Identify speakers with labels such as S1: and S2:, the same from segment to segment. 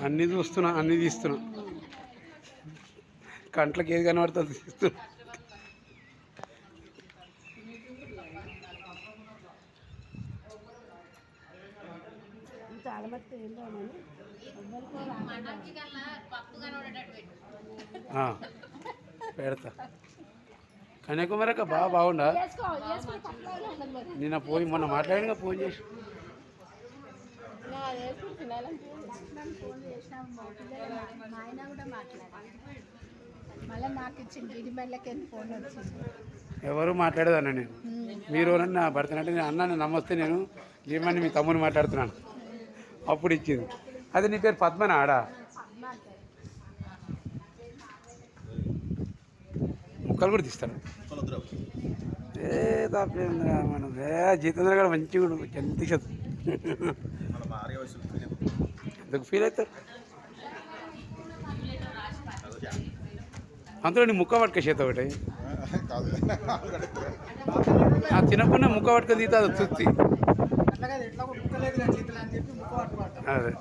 S1: అన్నీ చూస్తున్నా, అన్నీ తీస్తున్నా, కంట్లకి ఏది కనబడుతుంది తీస్తున్నా. పెడతా. కన్యాకుమారి అక్క బాగుండా? నిన్న పోయి మొన్న మాట్లాడినా ఫోన్ చేసి ఎవరు మాట్లాడేదన్న నేను. మీరు నా భర్తనంటే నేను అన్న నమస్తే, నేను ఏమని మీ తమ్ముని మాట్లాడుతున్నాను. అప్పుడు ఇచ్చింది. అది నీ పేరు పద్మనా? ఆడా ముక్కలు కూడా తీస్తాడు. ఏ తప్పేంద్రా మనం జీతంద్ర కూడా మంచిగా ఎంత తీసేది. ఎందుకు ఫీల్ అవుతారు? అందులో నీ ముక్క పట్టుక చేత ఒకటి తినకుండా ముక్క పట్టుక తీత అది తృప్తి. అదే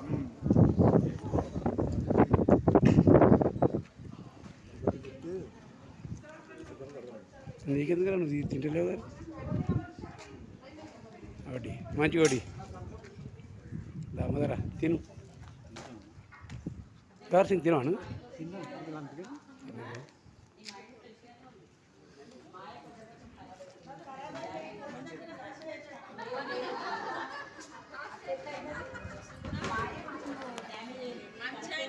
S1: నీకెందుకు నువ్వు తింటలేవు కదా. ఒకటి మంచి ఒకటి దామదరా తిను. కవర్ సింగ్ తినవాను.